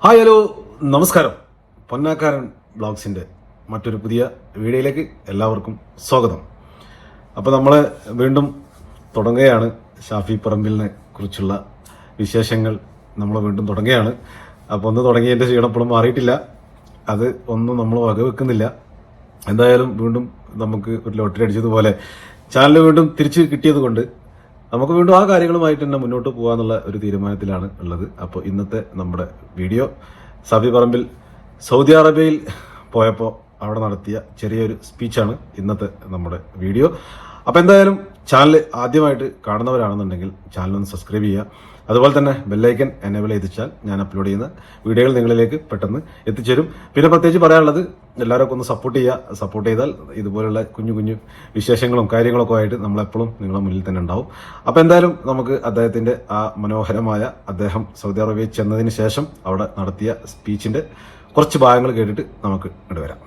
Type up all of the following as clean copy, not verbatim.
Hi hello നമസ്കാരം. പൊന്നാക്കാരൻ ബ്ലോഗ്സിൻ്റെ മറ്റൊരു പുതിയ വീഡിയോയിലേക്ക് എല്ലാവർക്കും സ്വാഗതം. അപ്പോൾ നമ്മൾ വീണ്ടും തുടങ്ങുകയാണ്. ഷാഫി പറമ്പിലിനെ കുറിച്ചുള്ള വിശേഷങ്ങൾ നമ്മൾ വീണ്ടും തുടങ്ങുകയാണ്. അപ്പോൾ ഒന്ന് തുടങ്ങിയതിൻ്റെ ക്ഷീണപ്പോഴും മാറിയിട്ടില്ല. അത് ഒന്നും നമ്മൾ വകവെക്കുന്നില്ല. എന്തായാലും വീണ്ടും നമുക്ക് ഒരു ലോട്ടറി അടിച്ചതുപോലെ ചാനൽ വീണ്ടും തിരിച്ച് കിട്ടിയത് കൊണ്ട് നമുക്ക് വീണ്ടും ആ കാര്യങ്ങളുമായിട്ട് തന്നെ മുന്നോട്ട് പോകാന്നുള്ള ഒരു തീരുമാനത്തിലാണ് ഉള്ളത്. അപ്പോൾ ഇന്നത്തെ നമ്മുടെ വീഡിയോ ഷാഫി പറമ്പിൽ സൗദി അറേബ്യയിൽ പോയപ്പോൾ അവിടെ നടത്തിയ ചെറിയൊരു സ്പീച്ചാണ് ഇന്നത്തെ നമ്മുടെ വീഡിയോ. അപ്പോൾ എന്തായാലും ചാനൽ ആദ്യമായിട്ട് കാണുന്നവരാണെന്നുണ്ടെങ്കിൽ ചാനലൊന്ന് സബ്സ്ക്രൈബ് ചെയ്യുക. അതുപോലെ തന്നെ ബെല്ലൈക്കൻ എനേബിൾ ചെയ്തിച്ചാൽ ഞാൻ അപ്ലോഡ് ചെയ്യുന്ന വീഡിയോകൾ നിങ്ങളിലേക്ക് പെട്ടെന്ന് എത്തിച്ചേരും. പിന്നെ പ്രത്യേകിച്ച് പറയാനുള്ളത് എല്ലാവരും ഒന്ന് സപ്പോർട്ട് ചെയ്യുക. സപ്പോർട്ട് ചെയ്താൽ ഇതുപോലുള്ള കുഞ്ഞു കുഞ്ഞു വിശേഷങ്ങളും കാര്യങ്ങളൊക്കെ ആയിട്ട് നമ്മളെപ്പോഴും നിങ്ങളുടെ മുന്നിൽ തന്നെ ഉണ്ടാവും. അപ്പോൾ എന്തായാലും നമുക്ക് അദ്ദേഹത്തിൻ്റെ ആ മനോഹരമായ അദ്ദേഹം സൗദി അറേബ്യയിൽ ചെന്നതിന് ശേഷം അവിടെ നടത്തിയ സ്പീച്ചിൻ്റെ കുറച്ച് ഭാഗങ്ങൾ കേട്ടിട്ട് നമുക്ക് ഇടവരാം.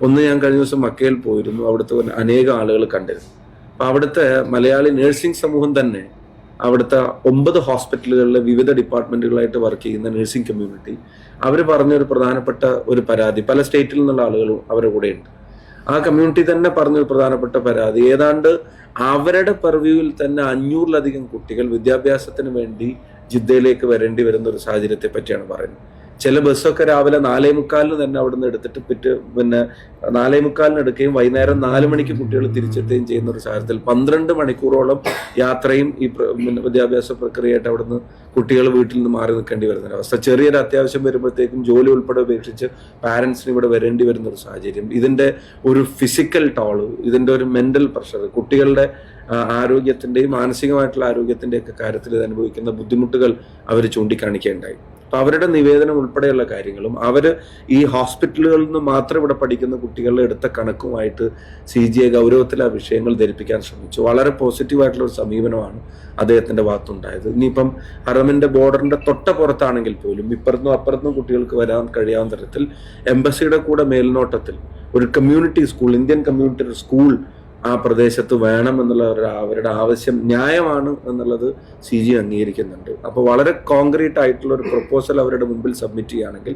ഒന്ന്, ഞാൻ കഴിഞ്ഞ ദിവസം മക്കയിൽ പോയിരുന്നു. അവിടുത്തെ അനേകം ആളുകൾ കണ്ടിരുന്നു. അപ്പം അവിടുത്തെ മലയാളി നഴ്സിംഗ് സമൂഹം തന്നെ അവിടുത്തെ 9 ഹോസ്പിറ്റലുകളിലെ വിവിധ ഡിപ്പാർട്ട്മെന്റുകളായിട്ട് വർക്ക് ചെയ്യുന്ന നഴ്സിംഗ് കമ്മ്യൂണിറ്റി അവർ പറഞ്ഞൊരു പ്രധാനപ്പെട്ട ഒരു പരാതി, പല സ്റ്റേറ്റിൽ നിന്നുള്ള ആളുകളും അവരുടെ കൂടെ ഉണ്ട്. ആ കമ്മ്യൂണിറ്റി തന്നെ പറഞ്ഞൊരു പ്രധാനപ്പെട്ട പരാതി, ഏതാണ്ട് അവരുടെ പെർവ്യൂവിൽ തന്നെ 500-ലധികം കുട്ടികൾ വിദ്യാഭ്യാസത്തിന് വേണ്ടി ജിദ്ദയിലേക്ക് വരേണ്ടി വരുന്ന ഒരു സാഹചര്യത്തെ പറ്റിയാണ് പറയുന്നത്. ചില ബസ്സൊക്കെ രാവിലെ 4:45 തന്നെ അവിടെ നിന്ന് എടുത്തിട്ട് 4:45 എടുക്കുകയും വൈകുന്നേരം 4 മണിക്ക് കുട്ടികൾ തിരിച്ചെത്തുകയും ചെയ്യുന്ന ഒരു സാഹചര്യത്തിൽ 12 മണിക്കൂറോളം യാത്രയും ഈ വിദ്യാഭ്യാസ പ്രക്രിയയായിട്ട് അവിടുന്ന് കുട്ടികൾ വീട്ടിൽ നിന്ന് മാറി നിൽക്കേണ്ടി വരുന്ന അവസ്ഥ. ചെറിയൊരു അത്യാവശ്യം വരുമ്പോഴത്തേക്കും ജോലി ഉൾപ്പെടെ ഉപേക്ഷിച്ച് പാരന്റ്സിന് ഇവിടെ വരേണ്ടി വരുന്ന ഒരു സാഹചര്യം. ഇതിന്റെ ഒരു ഫിസിക്കൽ ടോള്, ഇതിന്റെ ഒരു മെന്റൽ പ്രഷർ, കുട്ടികളുടെ ആരോഗ്യത്തിന്റെയും മാനസികമായിട്ടുള്ള ആരോഗ്യത്തിന്റെയൊക്കെ കാര്യത്തിൽ ഇത് അനുഭവിക്കുന്ന ബുദ്ധിമുട്ടുകൾ അവർ ചൂണ്ടിക്കാണിക്കുകയുണ്ടായി. അപ്പൊ അവരുടെ നിവേദനം ഉൾപ്പെടെയുള്ള കാര്യങ്ങളും അവർ ഈ ഹോസ്പിറ്റലുകളിൽ നിന്ന് മാത്രം ഇവിടെ പഠിക്കുന്ന കുട്ടികളുടെ എടുത്ത കണക്കുമായിട്ട് CGA ഗൗരവത്തിൽ ആ വിഷയങ്ങൾ ധരിപ്പിക്കാൻ ശ്രമിച്ചു. വളരെ പോസിറ്റീവായിട്ടുള്ള ഒരു സമീപനമാണ് അദ്ദേഹത്തിന്റെ ഭാഗത്തുണ്ടായത്. ഇനിയിപ്പം ഹറമിന്റെ ബോർഡറിന്റെ തൊട്ടപ്പുറത്താണെങ്കിൽ പോലും ഇപ്പുറത്തും അപ്പുറത്തും കുട്ടികൾക്ക് വരാൻ കഴിയാവുന്ന തരത്തിൽ എംബസിയുടെ കൂടെ മേൽനോട്ടത്തിൽ ഒരു community school, Indian community school ആ പ്രദേശത്ത് വേണം എന്നുള്ള അവരുടെ ആവശ്യം ന്യായമാണ് എന്നുള്ളത് CGA അംഗീകരിക്കുന്നുണ്ട്. അപ്പോൾ വളരെ കോൺക്രീറ്റ് ആയിട്ടുള്ള ഒരു പ്രപ്പോസൽ അവരുടെ മുമ്പിൽ സബ്മിറ്റ് ചെയ്യുകയാണെങ്കിൽ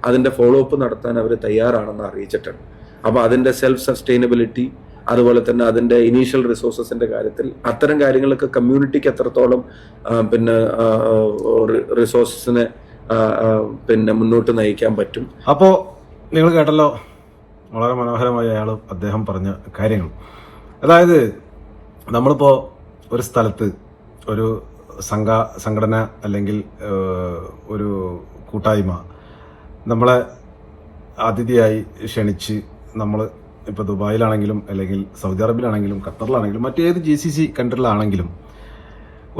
അതിന്റെ ഫോളോ അപ്പ് നടത്താൻ അവർ തയ്യാറാണെന്ന് അറിയിച്ചിട്ടുണ്ട്. അപ്പോൾ അതിന്റെ സെൽഫ് സസ്റ്റൈനബിലിറ്റി, അതുപോലെ തന്നെ അതിന്റെ ഇനീഷ്യൽ റിസോഴ്സസിന്റെ കാര്യത്തിൽ അത്തരം കാര്യങ്ങളൊക്കെ കമ്മ്യൂണിറ്റിക്ക് എത്രത്തോളം റിസോഴ്സസിനെ മുന്നോട്ട് നയിക്കാൻ പറ്റും. അപ്പോൾ നിങ്ങൾ കേട്ടല്ലോ, വളരെ മനോഹരമായ അദ്ദേഹം പറഞ്ഞ കാര്യങ്ങൾ. അതായത് നമ്മളിപ്പോൾ ഒരു സ്ഥലത്ത് ഒരു സംഘടന അല്ലെങ്കിൽ ഒരു കൂട്ടായ്മ നമ്മളെ അതിഥിയായി ക്ഷണിച്ച്, നമ്മൾ ഇപ്പോൾ ദുബായിലാണെങ്കിലും അല്ലെങ്കിൽ സൗദി അറേബ്യയിലാണെങ്കിലും ഖത്തറിലാണെങ്കിലും മറ്റേത് GCC കൺട്രിയിലാണെങ്കിലും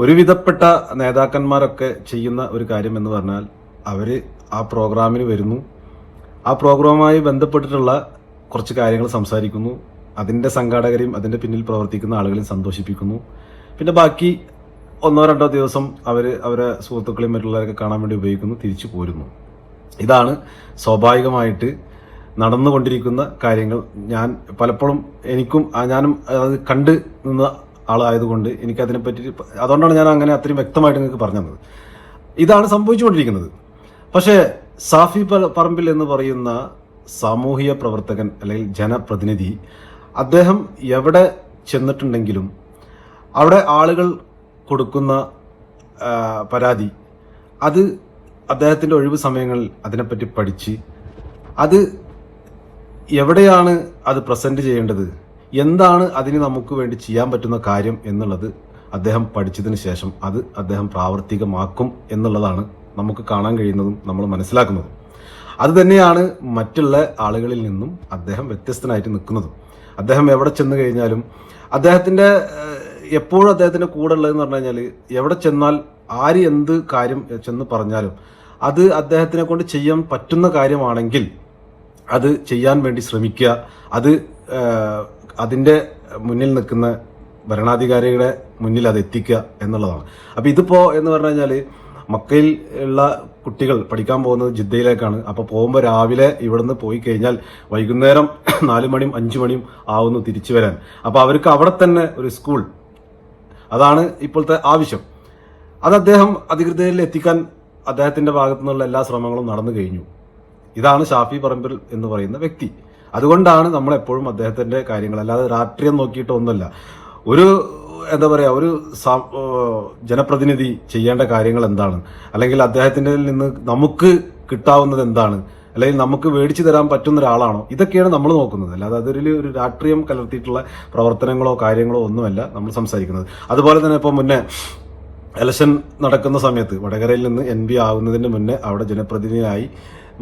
ഒരുവിധപ്പെട്ട നേതാക്കന്മാരൊക്കെ ചെയ്യുന്ന ഒരു കാര്യം എന്ന് പറഞ്ഞാൽ അവർ ആ പ്രോഗ്രാമിന് വരുന്നു, ആ പ്രോഗ്രാമുമായി ബന്ധപ്പെട്ടിട്ടുള്ള കുറച്ച് കാര്യങ്ങൾ സംസാരിക്കുന്നു, അതിൻ്റെ സംഘാടകരെയും അതിൻ്റെ പിന്നിൽ പ്രവർത്തിക്കുന്ന ആളുകളെയും സന്തോഷിപ്പിക്കുന്നു. പിന്നെ ബാക്കി 1-2 ദിവസം അവരെ സുഹൃത്തുക്കളെയും മറ്റുള്ളവരൊക്കെ കാണാൻ വേണ്ടി ഉപയോഗിക്കുന്നു, തിരിച്ചു പോരുന്നു. ഇതാണ് സ്വാഭാവികമായിട്ട് നടന്നുകൊണ്ടിരിക്കുന്ന കാര്യങ്ങൾ. ഞാൻ പലപ്പോഴും ഞാനും അത് കണ്ട് നിന്ന ആളായതുകൊണ്ട് എനിക്കതിനെപ്പറ്റി, അതുകൊണ്ടാണ് ഞാൻ അങ്ങനെ അത്രയും വ്യക്തമായിട്ട് നിങ്ങൾക്ക് പറഞ്ഞത്. ഇതാണ് സംഭവിച്ചുകൊണ്ടിരിക്കുന്നത്. പക്ഷേ ഷാഫി പറമ്പിൽ എന്ന് പറയുന്ന സാമൂഹിക പ്രവർത്തകൻ അല്ലെങ്കിൽ ജനപ്രതിനിധി, അദ്ദേഹം എവിടെ ചെന്നിട്ടുണ്ടെങ്കിലും അവിടെ ആളുകൾ കൊടുക്കുന്ന പരാതി, അത് അദ്ദേഹത്തിൻ്റെ ഒഴിവ് സമയങ്ങളിൽ അതിനെപ്പറ്റി പഠിച്ച് അത് എവിടെയാണ് അത് പ്രസന്റ് ചെയ്യേണ്ടത്, എന്താണ് അതിന് നമുക്ക് വേണ്ടി ചെയ്യാൻ പറ്റുന്ന കാര്യം എന്നുള്ളത് അദ്ദേഹം പഠിച്ചതിന് ശേഷം അത് അദ്ദേഹം പ്രാവർത്തികമാക്കും എന്നുള്ളതാണ് നമുക്ക് കാണാൻ കഴിയുന്നതും നമ്മൾ മനസ്സിലാക്കുന്നതും. അത് തന്നെയാണ് മറ്റുള്ള ആളുകളിൽ നിന്നും അദ്ദേഹം വ്യത്യസ്തനായിട്ട് നിൽക്കുന്നതും. അദ്ദേഹം എവിടെ ചെന്ന് കഴിഞ്ഞാലും എപ്പോഴും അദ്ദേഹത്തിൻ്റെ കൂടെ ഉള്ളതെന്ന് പറഞ്ഞു കഴിഞ്ഞാൽ, എവിടെ ചെന്നാൽ ആര് എന്ത് കാര്യം ചെന്ന് പറഞ്ഞാലും അത് അദ്ദേഹത്തിനെ കൊണ്ട് ചെയ്യാൻ പറ്റുന്ന കാര്യമാണെങ്കിൽ അത് ചെയ്യാൻ വേണ്ടി ശ്രമിക്കുക, അത് അതിൻ്റെ മുന്നിൽ നിൽക്കുന്ന ഭരണാധികാരികളുടെ മുന്നിൽ അത് എത്തിക്കുക എന്നുള്ളതാണ്. അപ്പോൾ ഇതിപ്പോൾ എന്ന് പറഞ്ഞു കഴിഞ്ഞാൽ മക്കയിൽ ഉള്ള കുട്ടികൾ പഠിക്കാൻ പോകുന്നത് ജിദ്ദയിലേക്കാണ്. അപ്പോൾ പോകുമ്പോൾ രാവിലെ ഇവിടുന്ന് പോയി കഴിഞ്ഞാൽ വൈകുന്നേരം 4 മണിയും 5 മണിയും ആവുന്നു തിരിച്ചു വരാൻ. അപ്പോൾ അവർക്ക് അവിടെ തന്നെ ഒരു സ്കൂൾ, അതാണ് ഇപ്പോഴത്തെ ആവശ്യം. അത് അദ്ദേഹം അധികൃതരിൽ എത്തിക്കാൻ അദ്ദേഹത്തിന്റെ ഭാഗത്തു നിന്നുള്ള എല്ലാ ശ്രമങ്ങളും നടന്നു കഴിഞ്ഞു. ഇതാണ് ഷാഫി പറമ്പിൽ എന്ന് പറയുന്ന വ്യക്തി. അതുകൊണ്ടാണ് നമ്മൾ എപ്പോഴും അദ്ദേഹത്തിന്റെ കാര്യങ്ങൾ, അല്ലാതെ രാഷ്ട്രീയം നോക്കിയിട്ടൊന്നുമല്ല, ഒരു എന്താ പറയാ, ഒരു ജനപ്രതിനിധി ചെയ്യേണ്ട കാര്യങ്ങൾ എന്താണ്, അല്ലെങ്കിൽ അദ്ദേഹത്തിന്റെ നിന്ന് നമുക്ക് കിട്ടാവുന്നത് എന്താണ്, അല്ലെങ്കിൽ നമുക്ക് മേടിച്ചു തരാൻ പറ്റുന്ന ഒരാളാണോ, ഇതൊക്കെയാണ് നമ്മൾ നോക്കുന്നത്. അല്ലാതെ അതിൽ ഒരു രാഷ്ട്രീയം കലർത്തിയിട്ടുള്ള പ്രവർത്തനങ്ങളോ കാര്യങ്ങളോ ഒന്നുമല്ല നമ്മൾ സംസാരിക്കുന്നത്. അതുപോലെ തന്നെ ഇപ്പോൾ മുന്നേ ഇലക്ഷൻ നടക്കുന്ന സമയത്ത് വടകരയിൽ നിന്ന് MP ആകുന്നതിന് മുന്നേ അവിടെ ജനപ്രതിനിധിയായി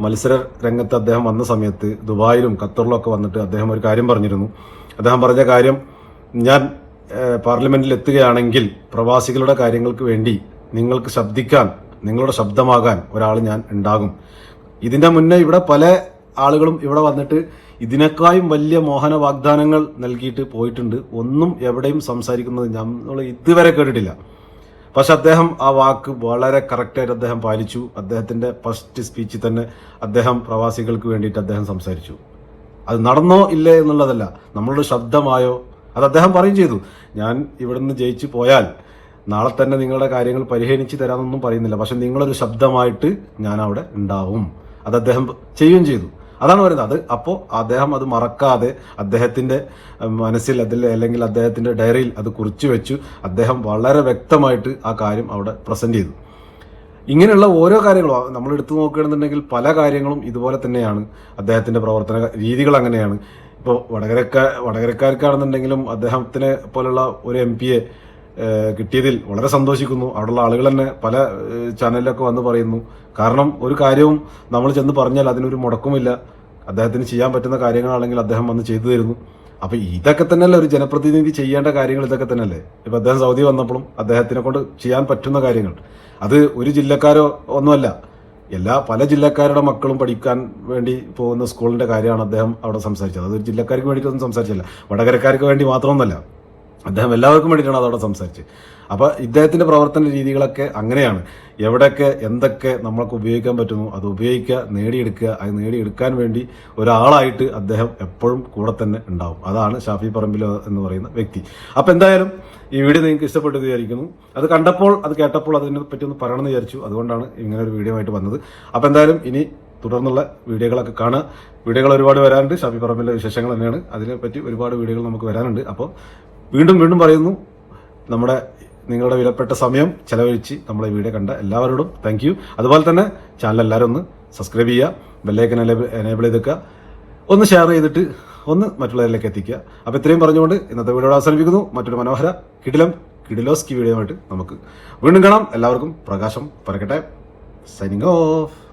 മത്സര രംഗത്ത് അദ്ദേഹം വന്ന സമയത്ത് ദുബായിലും ഖത്തറിലും ഒക്കെ വന്നിട്ട് അദ്ദേഹം ഒരു കാര്യം പറഞ്ഞിരുന്നു. അദ്ദേഹം പറഞ്ഞ കാര്യം, ഞാൻ പാർലമെന്റിൽ എത്തുകയാണെങ്കിൽ പ്രവാസികളുടെ കാര്യങ്ങൾക്ക് വേണ്ടി നിങ്ങൾക്ക് ശബ്ദിക്കാൻ, നിങ്ങളുടെ ശബ്ദമാകാൻ ഒരാൾ ഞാൻ ഉണ്ടാകും. ഇതിന്റെ മുന്നേ ഇവിടെ പല ആളുകളും ഇവിടെ വന്നിട്ട് ഇതിനേക്കാളും വലിയ മോഹന വാഗ്ദാനങ്ങൾ നൽകിയിട്ട് പോയിട്ടുണ്ട്. ഒന്നും എവിടെയും സംസാരിക്കുന്നത് നമ്മൾ ഇതുവരെ കേട്ടിട്ടില്ല. പക്ഷെ അദ്ദേഹം ആ വാക്ക് വളരെ കറക്റ്റായിട്ട് അദ്ദേഹം പാലിച്ചു. അദ്ദേഹത്തിന്റെ ഫസ്റ്റ് സ്പീച്ചിൽ തന്നെ അദ്ദേഹം പ്രവാസികൾക്ക് വേണ്ടിയിട്ട് അദ്ദേഹം സംസാരിച്ചു. അത് നടന്നോ ഇല്ലേ എന്നുള്ളതല്ല, നമ്മളുടെ ശബ്ദമായോ, അത് അദ്ദേഹം പറയുകയും ചെയ്തു. ഞാൻ ഇവിടുന്ന് ജയിച്ചു പോയാൽ നാളെ തന്നെ നിങ്ങളുടെ കാര്യങ്ങൾ പരിഹരിച്ചു തരാമെന്നൊന്നും പറയുന്നില്ല, പക്ഷെ നിങ്ങളൊരു ശബ്ദമായിട്ട് ഞാൻ അവിടെ ഉണ്ടാവും. അത് അദ്ദേഹം ചെയ്യുകയും ചെയ്തു. അതാണ് പറയുന്നത്. അത് അപ്പോൾ അദ്ദേഹം അത് മറക്കാതെ അദ്ദേഹത്തിന്റെ മനസ്സിൽ അതിൽ, അല്ലെങ്കിൽ അദ്ദേഹത്തിന്റെ ഡയറിയിൽ അത് കുറിച്ചു വെച്ചു. അദ്ദേഹം വളരെ വ്യക്തമായിട്ട് ആ കാര്യം അവിടെ പ്രസന്റ് ചെയ്തു. ഇങ്ങനെയുള്ള ഓരോ കാര്യങ്ങളും നമ്മൾ എടുത്തു നോക്കുകയാണെന്നുണ്ടെങ്കിൽ പല കാര്യങ്ങളും ഇതുപോലെ തന്നെയാണ്. അദ്ദേഹത്തിന്റെ പ്രവർത്തന രീതികൾ അങ്ങനെയാണ്. ഇപ്പോൾ വടകരക്കാർക്കാണെന്നുണ്ടെങ്കിലും അദ്ദേഹത്തിനെ പോലുള്ള ഒരു MP-യെ കിട്ടിയതിൽ വളരെ സന്തോഷിക്കുന്നു. അവിടെയുള്ള ആളുകൾ തന്നെ പല ചാനലിലൊക്കെ വന്ന് പറയുന്നു. കാരണം ഒരു കാര്യവും നമ്മൾ ചെന്ന് പറഞ്ഞാൽ അതിനൊരു മുടക്കമില്ല. അദ്ദേഹത്തിന് ചെയ്യാൻ പറ്റുന്ന കാര്യങ്ങളാണെങ്കിൽ അദ്ദേഹം വന്ന് ചെയ്തു തരുന്നു. അപ്പൊ ഇതൊക്കെ തന്നെയല്ലേ ഒരു ജനപ്രതിനിധി ചെയ്യേണ്ട കാര്യങ്ങൾ, ഇതൊക്കെ തന്നെയല്ലേ. ഇപ്പൊ അദ്ദേഹം സൗദി വന്നപ്പോഴും അദ്ദേഹത്തിനെ കൊണ്ട് ചെയ്യാൻ പറ്റുന്ന കാര്യങ്ങൾ, അത് ഒരു ജില്ലക്കാരോ ഒന്നുമല്ല, പല ജില്ലക്കാരുടെ മക്കളും പഠിക്കാൻ വേണ്ടി പോകുന്ന സ്കൂളിന്റെ കാര്യമാണ് അദ്ദേഹം അവിടെ സംസാരിച്ചത്. അതൊരു ജില്ലക്കാർക്ക് വേണ്ടിയിട്ടൊന്നും സംസാരിച്ചില്ല, വടകരക്കാർക്ക് വേണ്ടി മാത്രമൊന്നുമല്ല, അദ്ദേഹം എല്ലാവർക്കും വേണ്ടിയിട്ടാണ് അതവിടെ സംസാരിച്ചത്. അപ്പൊ ഇദ്ദേഹത്തിന്റെ പ്രവർത്തന രീതികളൊക്കെ അങ്ങനെയാണ്. എവിടെയൊക്കെ എന്തൊക്കെ നമ്മൾക്ക് ഉപയോഗിക്കാൻ പറ്റുന്നു അത് ഉപയോഗിക്കുക, നേടിയെടുക്കുക. അത് നേടിയെടുക്കാൻ വേണ്ടി ഒരാളായിട്ട് അദ്ദേഹം എപ്പോഴും കൂടെ തന്നെ ഉണ്ടാവും. അതാണ് ഷാഫി പറമ്പിൽ എന്ന് പറയുന്ന വ്യക്തി. അപ്പൊ എന്തായാലും ഈ വീഡിയോ നിങ്ങൾക്ക് ഇഷ്ടപ്പെട്ടു വിചാരിക്കുന്നു. അത് കണ്ടപ്പോൾ, അത് കേട്ടപ്പോൾ അതിനെ പറ്റി ഒന്ന് പറയണമെന്ന് വിചാരിച്ചു. അതുകൊണ്ടാണ് ഇങ്ങനെ ഒരു വീഡിയോ ആയിട്ട് വന്നത്. അപ്പൊ എന്തായാലും ഇനി തുടർന്നുള്ള വീഡിയോകളൊക്കെ കാണുക. വീഡിയോകൾ ഒരുപാട് വരാനുണ്ട്. ഷാഫി പറമ്പിലെ വിശേഷങ്ങൾ തന്നെയാണ്. അതിനെപ്പറ്റി ഒരുപാട് വീഡിയോകൾ നമുക്ക് വരാനുണ്ട്. അപ്പോൾ വീണ്ടും പറയുന്നു, നിങ്ങളുടെ വിലപ്പെട്ട സമയം ചെലവഴിച്ച് നമ്മളെ വീഡിയോ കണ്ട എല്ലാവരോടും താങ്ക് യു. അതുപോലെ തന്നെ ചാനൽ എല്ലാവരും ഒന്ന് സബ്സ്ക്രൈബ് ചെയ്യുക, ബെല്ലൈക്കൻ എനേബിൾ ചെയ്തേക്കുക, ഒന്ന് ഷെയർ ചെയ്തിട്ട് ഒന്ന് മറ്റുള്ളവരിലേക്ക് എത്തിക്കുക. അപ്പോൾ ഇത്രയും പറഞ്ഞുകൊണ്ട് ഇന്നത്തെ വീഡിയോ അവസാനിപ്പിക്കുന്നു. മറ്റൊരു മനോഹര കിഡിലോസ്കി വീഡിയോ ആയിട്ട് നമുക്ക് വീണ്ടും കാണാം. എല്ലാവർക്കും പ്രകാശം പരക്കട്ടെ. Signing off.